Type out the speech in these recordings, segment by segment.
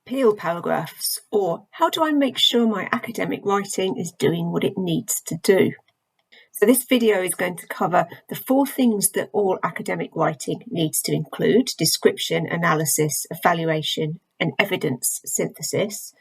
Peel paragraphs, or how do I make sure my academic writing is doing what it needs to do? So this video is going to cover the 4 things that all academic writing needs to include: description, analysis, evaluation, and evidence synthesis.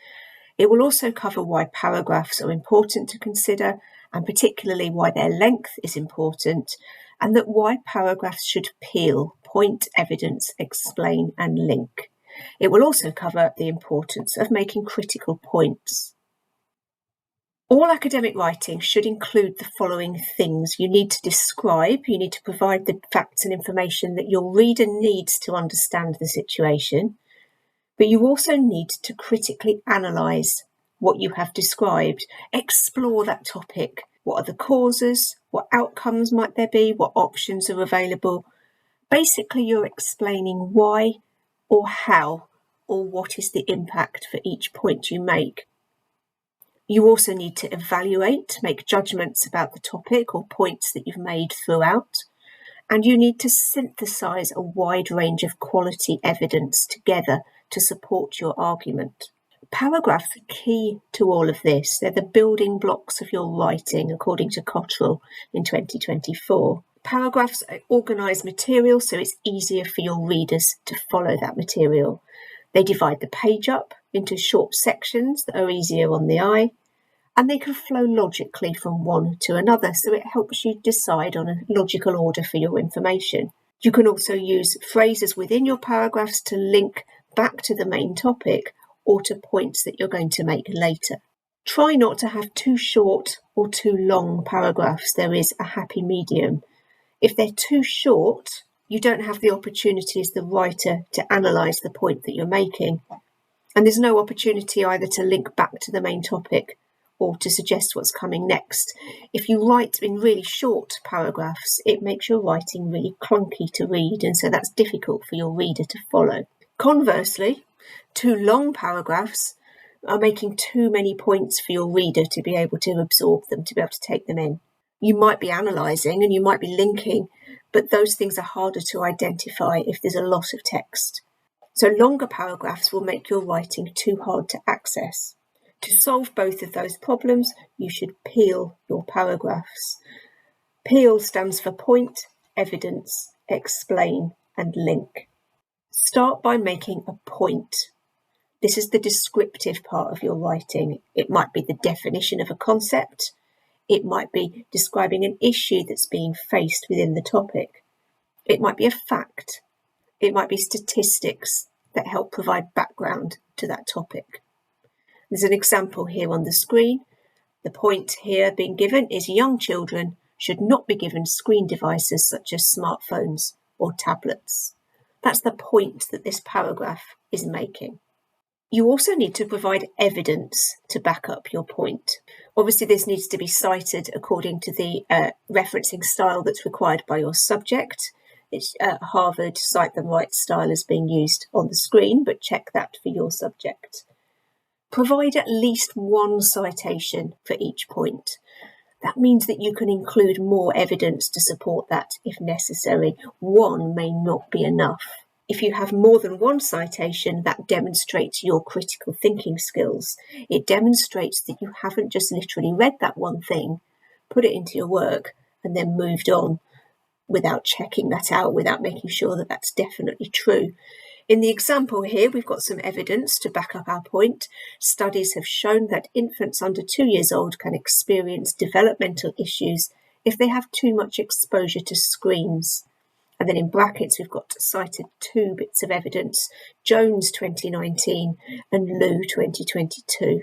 It will also cover why paragraphs are important to consider, and particularly why their length is important, and that why paragraphs should peel, point, evidence, explain, and link. It will also cover the importance of making critical points. All academic writing should include the following things. You need to describe, you need to provide the facts and information that your reader needs to understand the situation, but you also need to critically analyse what you have described, explore that topic. What are the causes? What outcomes might there be? What options are available? Basically, you're explaining why or how or what is the impact for each point you make. You also need to evaluate, make judgments about the topic or points that you've made throughout, and you need to synthesise a wide range of quality evidence together to support your argument. Paragraphs are key to all of this. They're the building blocks of your writing, according to Cottrell in 2024. Paragraphs organise material so it's easier for your readers to follow that material. They divide the page up into short sections that are easier on the eye, and they can flow logically from one to another, so it helps you decide on a logical order for your information. You can also use phrases within your paragraphs to link back to the main topic or to points that you're going to make later. Try not to have too short or too long paragraphs. There is a happy medium. If they're too short, you don't have the opportunity as the writer to analyse the point that you're making. And there's no opportunity either to link back to the main topic or to suggest what's coming next. If you write in really short paragraphs, it makes your writing really clunky to read, and so that's difficult for your reader to follow. Conversely, too long paragraphs are making too many points for your reader to be able to absorb them, to be able to take them in. You might be analysing and you might be linking, but those things are harder to identify if there's a lot of text. So longer paragraphs will make your writing too hard to access. To solve both of those problems, you should peel your paragraphs. Peel stands for point, evidence, explain, and link. Start by making a point. This is the descriptive part of your writing. It might be the definition of a concept. It might be describing an issue that's being faced within the topic. It might be a fact. It might be statistics that help provide background to that topic. There's an example here on the screen. The point here being given is young children should not be given screen devices such as smartphones or tablets. That's the point that this paragraph is making. You also need to provide evidence to back up your point. Obviously, this needs to be cited according to the referencing style that's required by your subject. It's Harvard Cite Them Right style is being used on the screen, but check that for your subject. Provide at least one citation for each point. That means that you can include more evidence to support that if necessary. One may not be enough. If you have more than one citation, that demonstrates your critical thinking skills. It demonstrates that you haven't just literally read that one thing, put it into your work, and then moved on without checking that out, without making sure that that's definitely true. In the example here, we've got some evidence to back up our point. Studies have shown that infants under 2 years old can experience developmental issues if they have too much exposure to screens. And then in brackets, we've got cited 2 bits of evidence, Jones 2019 and Liu 2022.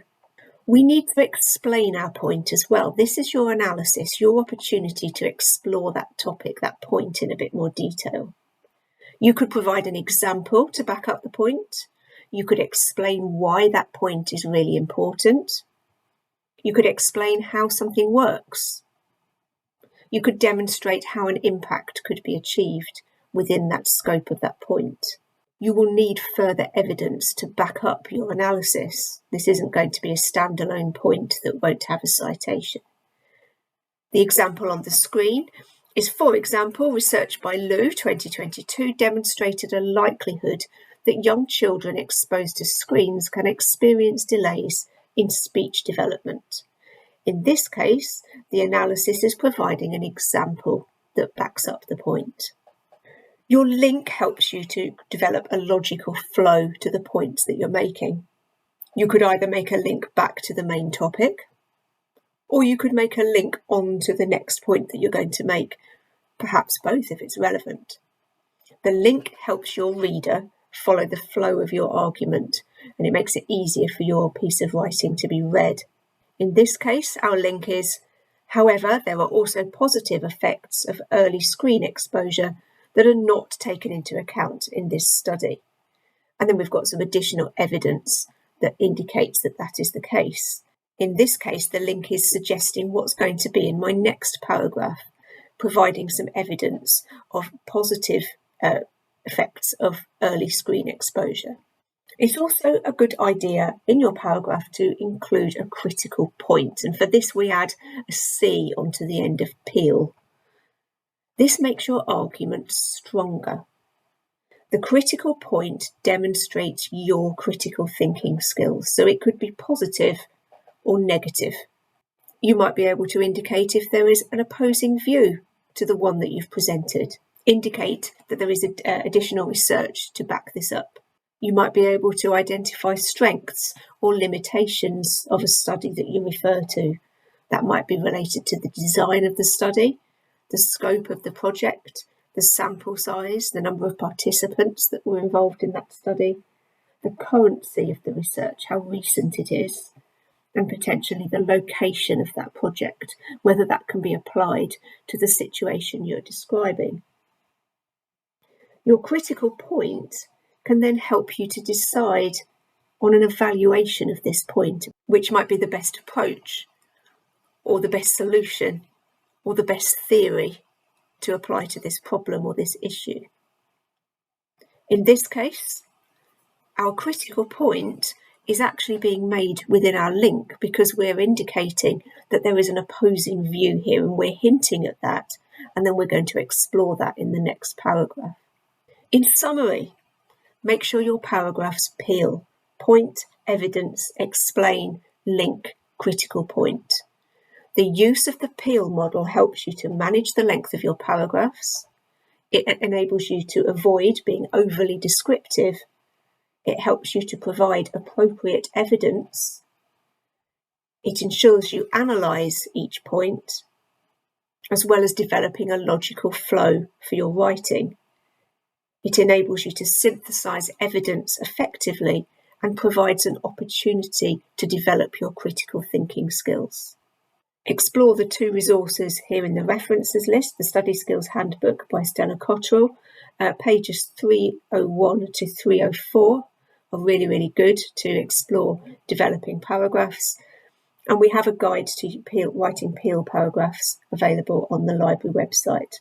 We need to explain our point as well. This is your analysis, your opportunity to explore that topic, that point in a bit more detail. You could provide an example to back up the point. You could explain why that point is really important. You could explain how something works. You could demonstrate how an impact could be achieved within that scope of that point. You will need further evidence to back up your analysis. This isn't going to be a standalone point that won't have a citation. The example on the screen is, for example, research by Liu 2022 demonstrated a likelihood that young children exposed to screens can experience delays in speech development. In this case, the analysis is providing an example that backs up the point. Your link helps you to develop a logical flow to the points that you're making. You could either make a link back to the main topic, or you could make a link on to the next point that you're going to make, perhaps both if it's relevant. The link helps your reader follow the flow of your argument, and it makes it easier for your piece of writing to be read. In this case, our link is, however, there are also positive effects of early screen exposure that are not taken into account in this study. And then we've got some additional evidence that indicates that that is the case. In this case, the link is suggesting what's going to be in my next paragraph, providing some evidence of positive effects of early screen exposure. It's also a good idea in your paragraph to include a critical point, and for this we add a C onto the end of peel. This makes your argument stronger. The critical point demonstrates your critical thinking skills, so it could be positive or negative. You might be able to indicate if there is an opposing view to the one that you've presented. Indicate that there is additional research to back this up. You might be able to identify strengths or limitations of a study that you refer to. That might be related to the design of the study, the scope of the project, the sample size, the number of participants that were involved in that study, the currency of the research, how recent it is, and potentially the location of that project, whether that can be applied to the situation you're describing. Your critical point can then help you to decide on an evaluation of this point, which might be the best approach, or the best solution, or the best theory to apply to this problem or this issue. In this case, our critical point is actually being made within our link because we're indicating that there is an opposing view here, and we're hinting at that, and then we're going to explore that in the next paragraph. In summary, make sure your paragraphs peel: point, evidence, explain, link, critical point. The use of the peel model helps you to manage the length of your paragraphs. It enables you to avoid being overly descriptive. It helps you to provide appropriate evidence. It ensures you analyse each point, as well as developing a logical flow for your writing. It enables you to synthesise evidence effectively and provides an opportunity to develop your critical thinking skills. Explore the two resources here in the references list: the Study Skills Handbook by Stella Cottrell, pages 301 to 304 are really good to explore developing paragraphs. And we have a guide to writing peel paragraphs available on the library website.